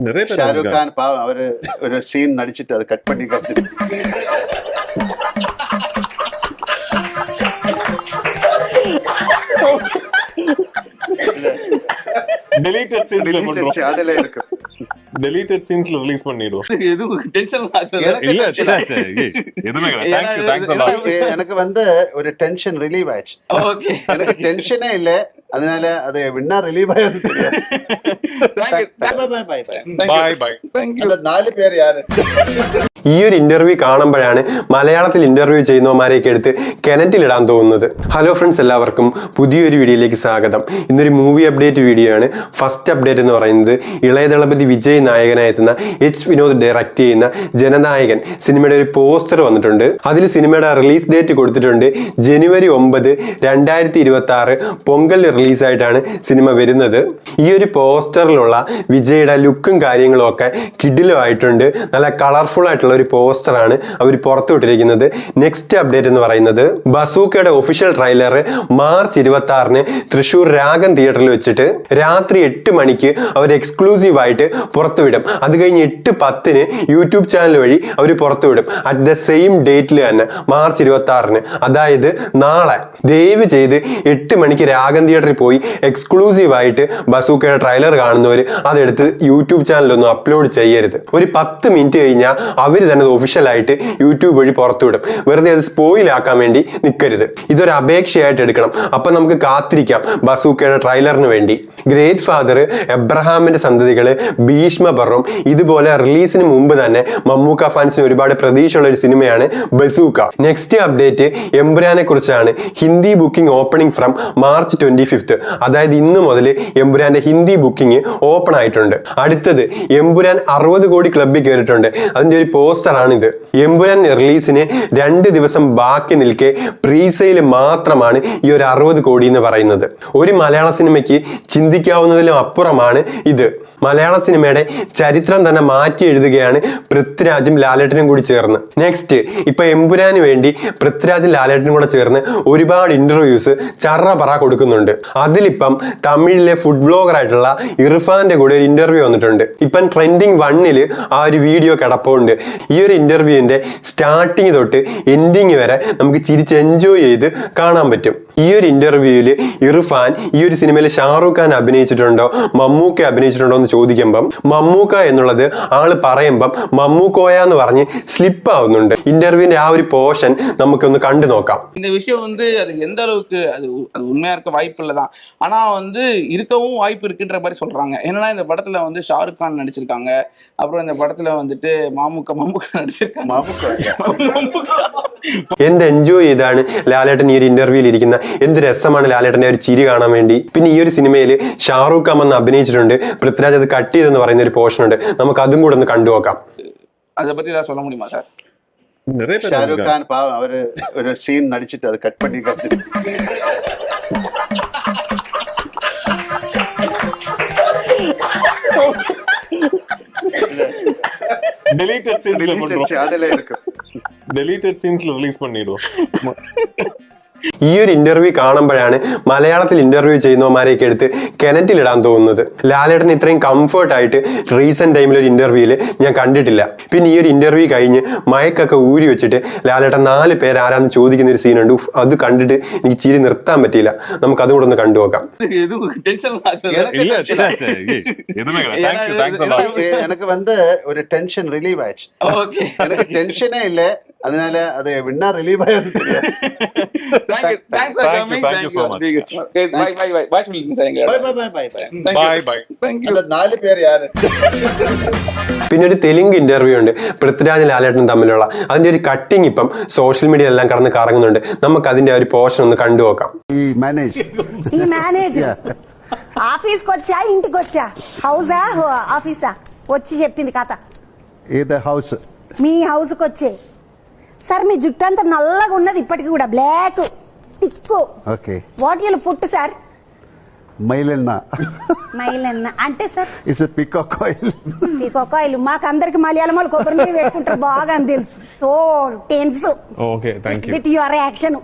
ഷാരൂഖ് ഖാൻ പാവം അവര് ഒരു സീൻ നടിച്ചിട്ട് അത് കട്ട് പണി டெலீட்டட் சீன்ஸ்ல பண்றோம். அதுல இருக்கு. டெலீட்டட் சீன்ஸ்ல ரிலீஸ் பண்ணிடுவோம். எதுவும் டென்ஷன் ஆகல. இல்ல சே எதுமே இல்ல. Thanks a lot. எனக்கு வந்து ஒரு டென்ஷன் ரிலீவ் ஆயிடுச்சு. ஓகே. எனக்கு டென்ஷனே இல்ல. அதனால அது வின்னா ரிலீவ் ஆயிடுச்சு. Bye bye. அந்த നാല് പേര് யாரு? ഈ ഒരു ഇന്റർവ്യൂ കാണുമ്പോഴാണ് മലയാളത്തിൽ ഇന്റർവ്യൂ ചെയ്യുന്നവന്മാരെയൊക്കെ എടുത്ത് കിണറ്റിലിടാൻ തോന്നുന്നത്. ഹലോ ഫ്രണ്ട്സ്, എല്ലാവർക്കും പുതിയൊരു വീഡിയോയിലേക്ക് സ്വാഗതം. ഇന്നൊരു മൂവി അപ്ഡേറ്റ് വീഡിയോ ആണ്. ഫസ്റ്റ് അപ്ഡേറ്റ് എന്ന് പറയുന്നത് ഇളയദളപതി വിജയ് നായകനായെത്തുന്ന എച്ച് വിനോദ് ഡയറക്റ്റ് ചെയ്യുന്ന ജനനായകൻ സിനിമയുടെ ഒരു പോസ്റ്റർ വന്നിട്ടുണ്ട്. അതിൽ സിനിമയുടെ റിലീസ് ഡേറ്റ് കൊടുത്തിട്ടുണ്ട് ജനുവരി 9, 2026 പൊങ്കൽ റിലീസായിട്ടാണ് സിനിമ വരുന്നത്. ഈ ഒരു പോസ്റ്ററിലുള്ള വിജയുടെ ലുക്കും കാര്യങ്ങളും ഒക്കെ കിടിലമായിട്ടുണ്ട്. നല്ല കളർഫുൾ ആയിട്ടുള്ള ഒരു പോസ്റ്ററാണ് അവർ പുറത്തുവിട്ടിരിക്കുന്നത്. നെക്സ്റ്റ് അപ്ഡേറ്റ് എന്ന് പറയുന്നത് ബസൂക്കയുടെ ഒഫീഷ്യൽ ട്രെയിലർ മാർച്ച് 26 തൃശ്ശൂർ രാഗം തിയേറ്ററിൽ വെച്ചിട്ട് രാത്രി 8 മണിക്ക് അവർ എക്സ്ക്ലൂസീവ് ആയിട്ട് പുറത്തുവിടും. അത് കഴിഞ്ഞ് 8:10 യൂട്യൂബ് ചാനൽ വഴി അവർ പുറത്തുവിടും. അറ്റ് ദ സെയിം ഡേറ്റിൽ തന്നെ മാർച്ച് 26, അതായത് നാളെ. ദയവ് ചെയ്ത് 8 മണിക്ക് രാഗം തിയേറ്ററിൽ പോയി എക്സ്ക്ലൂസീവ് ആയിട്ട് ബസൂക്കയുടെ ട്രെയിലർ കാണുന്നവർ അതെടുത്ത് യൂട്യൂബ് ചാനലൊന്നും അപ്ലോഡ് ചെയ്യരുത്. ഒരു 10 മിനിറ്റ് കഴിഞ്ഞാൽ അവർ തന്നെ ഒഫീഷ്യലായിട്ട് യൂട്യൂബ് വഴി പുറത്തുവിടും. വെറുതെ അത് സ്പോയിലാക്കാൻ വേണ്ടി നിൽക്കരുത്. ഇതൊരു അപേക്ഷയായിട്ട് എടുക്കണം. അപ്പൊ നമുക്ക് കാത്തിരിക്കാം ബസൂക്കയുടെ ട്രെയിലറിന് വേണ്ടി. ഗ്രേറ്റ് ഫാദർ, എബ്രഹാമിന്റെ സന്തതികള്, ഭീഷ്മപർവം, ഇതുപോലെ റിലീസിന് മുമ്പ് തന്നെ മമ്മൂക്ക ഫാൻസിന് ഒരുപാട് പ്രതീക്ഷയുള്ള ഒരു സിനിമയാണ് ബസൂക്ക. നെക്സ്റ്റ് അപ്ഡേറ്റ് എമ്പുരാനെ കുറിച്ചാണ്. Hindi booking opening from March 25, അതായത് ഇന്ന് മുതൽ എമ്പുരാന്റെ ഹിന്ദി ബുക്കിംഗ് ഓപ്പൺ ആയിട്ടുണ്ട്. അടുത്തത് എമ്പുരാൻ 60 കോടി ക്ലബിൽ കയറിയിട്ടുണ്ട്. അതിന്റെ ഒരു പോസ്റ്ററാണിത്. എമ്പുരാൻ റിലീസിന് 2 ദിവസം ബാക്കി നിൽക്കെ പ്രീസെയിൽ മാത്രമാണ് ഈ ഒരു 60 കോടി എന്ന് പറയുന്നത്. ഒരു മലയാള സിനിമയ്ക്ക് ചിന്തിക്കാവുന്നതിലും അപ്പുറമാണ് ഇത്. മലയാള സിനിമയുടെ ചരിത്രം തന്നെ മാറ്റി എഴുതുകയാണ് പൃഥ്വിരാജും ലാലേട്ടനും കൂടി ചേർന്ന്. നെക്സ്റ്റ്, ഇപ്പൊ എമ്പുരാന് വേണ്ടി പൃഥ്വിരാജും ലാലേട്ടനും കൂടെ ചേർന്ന് ഒരുപാട് ഇന്റർവ്യൂസ് ചറപറ കൊടുക്കുന്നുണ്ട്. അതിലിപ്പം തമിഴിലെ ഫുഡ് ബ്ലോഗർ ആയിട്ടുള്ള ഇർഫാന്റെ കൂടെ ഒരു ഇന്റർവ്യൂ വന്നിട്ടുണ്ട്. ഇപ്പം ട്രെൻഡിങ് 1 ആ ഒരു വീഡിയോ കിടപ്പുണ്ട്. ഈ ഒരു ഇന്റർവ്യൂവിന്റെ സ്റ്റാർട്ടിങ് തൊട്ട് എൻഡിങ് വരെ നമുക്ക് ചിരിച്ച് എൻജോയ് ചെയ്ത് കാണാൻ പറ്റും. ഈ ഒരു ഇന്റർവ്യൂവിൽ ഇർഫാൻ ഈ ഒരു സിനിമയിൽ ഷാറൂഖ് ഖാൻ അഭിനയിച്ചിട്ടുണ്ടോ, മമ്മൂക്ക അഭിനയിച്ചിട്ടുണ്ടോ എന്ന് ചോദിക്കുമ്പം മമ്മൂക്ക എന്നുള്ളത് ആള് പറയുമ്പം മമ്മൂക്കോയ എന്ന് പറഞ്ഞ് സ്ലിപ്പ് ആവുന്നുണ്ട്. ഇന്റർവ്യൂവിന്റെ ആ ഒരു പോർഷൻ നമുക്കൊന്ന് കണ്ടു നോക്കാം. இந்த விஷயம் வந்து அது எந்த அளவுக்கு அது உண்மையா இருக்க வாய்ப்பு இல்லதான், ஆனா வந்து இருக்கவும் வாய்ப்பு இருக்குன்ற மாதிரி சொல்றாங்க. ஏன்னா இந்த படத்துல வந்து ஷாருக் கான் நடிச்சிருக்காங்க, அப்புறம் இந்த படத்துல வந்துட்டு മമ്മൂക്ക നടിച്ചിരിക്കാங்க. എന്ത് എൻജോയ് ചെയ്താണ് ലാലേട്ടൻ ഈ ഒരു ഇന്റർവ്യൂവിൽ ഇരിക്കുന്ന. എന്ത് രസമാണ് ലാലേട്ടന്റെ ഒരു ചിരി കാണാൻ വേണ്ടി. പിന്നെ ഈ ഒരു സിനിമയിൽ ഷാറൂഖ് ഖാൻ വന്ന് അഭിനയിച്ചിട്ടുണ്ട്. പൃഥ്വിരാജ് അത് കട്ട് ചെയ്തെന്ന് പറയുന്ന ഒരു പോർഷൻ ഉണ്ട്. നമുക്ക് അതും കൂടെ ഒന്ന് കണ്ടു നോക്കാം. அதை பத்தி ஏதாவது சொல்ல முடியுமா சார்? ஷாரூக் கான் பாவம் அவரு ஒரு சீன் நடிச்சிட்டு அது கட் பண்ணி டெலீட்டட் சீன்ஸ்ல பண்றோம். அதுல இருக்கு. டெலீட்டட் சீன்ஸ்ல ரிலீஸ் பண்ணிடுவோம். ഈ ഒരു ഇന്റർവ്യൂ കാണുമ്പോഴാണ് മലയാളത്തിൽ ഇന്റർവ്യൂ ചെയ്യുന്നവന്മാരെയൊക്കെ എടുത്ത് കിണറ്റിലിടാൻ തോന്നുന്നത്. ലാലേട്ടൻ ഇത്രയും കംഫർട്ട് ആയിട്ട് റീസെന്റ് ടൈമിൽ ഒരു ഇന്റർവ്യൂവിൽ ഞാൻ കണ്ടിട്ടില്ല. പിന്നെ ഈ ഒരു ഇന്റർവ്യൂ കഴിഞ്ഞ് മയക്കൊക്കെ ഊരി വെച്ചിട്ട് ലാലേട്ടൻ 4 പേര് ആരാന്ന് ചോദിക്കുന്ന ഒരു സീനുണ്ട്. അത് കണ്ടിട്ട് എനിക്ക് ചിരി നിർത്താൻ പറ്റിയില്ല. നമുക്ക് അതും കൂടെ ഒന്ന് കണ്ടു നോക്കാം. எனக்கு வந்து ஒரு டென்ஷன் ரிலீவ் ஆயிடுச்சு. எனக்கு டென்ஷனே இல்ல. அதனால அது வின்னா ரிலீவ் ஆயிடுச்சு. Thanks for coming. Thank you so much. Bye சொல்லுங்க. Bye. அந்த നാല് പേര് யாரு? പിന്നെ ഒരു തെലുങ്ക് ഇന്റർവ്യൂ ഉണ്ട് പൃഥ്വിരാജ് ലാലേട്ടനും തമ്മിലുള്ള. അതിന്റെ ഒരു കട്ടിങ് ഇപ്പം സോഷ്യൽ മീഡിയ എല്ലാം കടന്ന് കറങ്ങുന്നുണ്ട്. നമുക്ക് അതിന്റെ ഒരു പോർഷൻ ഒന്ന് കണ്ടു നോക്കാം. ఈ మేనేజ్ ఆఫీస్కి వచ్చా ఇంటికి వచ్చా హౌసా ఆఫీసా వచ్చి చెప్పింది కథ. ఇది హౌస్. మీ హౌస్కి వచ్చే సార్, మీ జుట్టు అంతా నల్లగా ఉన్నది ఇప్పటికి కూడా, బ్లాక్ టిక్కు. ఓకే. వాట్ యుల్ పుట్టు సార్? మైలెన్న అంటే sir it's peacock oil. Peacock oil మాకు అందరికి మలయాళం వాళ్ళు కొబ్బరి నీళ్ళు పెట్టుకుంటారు బాగా అని తెలుసు. So tense okay, thank you with your action.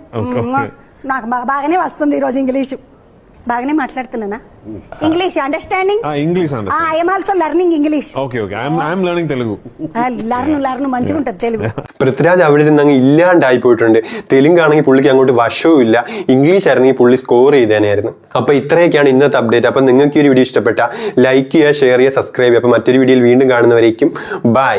నాకు బాగానే వస్తుంది ఈరోజు ఇంగ్లీషు. బాగానే మాట్లాడుతున్నానా English understanding English I am also learning English okay I am learning Telugu learn మంచిగా ఉంటుంది తెలుగు പൃഥ്വിരാജ് അവിടെ ഇരുന്ന് അങ്ങ് ഇല്ലാണ്ടായി പോയിട്ടുണ്ട്. തെലുങ്കാണെങ്കിൽ പുള്ളിക്ക് അങ്ങോട്ട് വശവും ഇല്ല, ഇംഗ്ലീഷ് ആയിരുന്നെങ്കിൽ പുള്ളി സ്കോർ ചെയ്തേനായിരുന്നു. അപ്പോൾ ഇത്രയൊക്കെയാണ് ഇന്നത്തെ അപ്ഡേറ്റ്. അപ്പോൾ നിങ്ങൾക്ക് ഈ ഒരു വീഡിയോ ഇഷ്ടപ്പെട്ട ലൈക്ക് ചെയ്യുക, ഷെയർ ചെയ്യുക, സബ്സ്ക്രൈബ് ചെയ്യുക. അപ്പോൾ മറ്റൊരു വീഡിയോയിൽ വീണ്ടും കാണുന്നവരേക്കും ബൈ.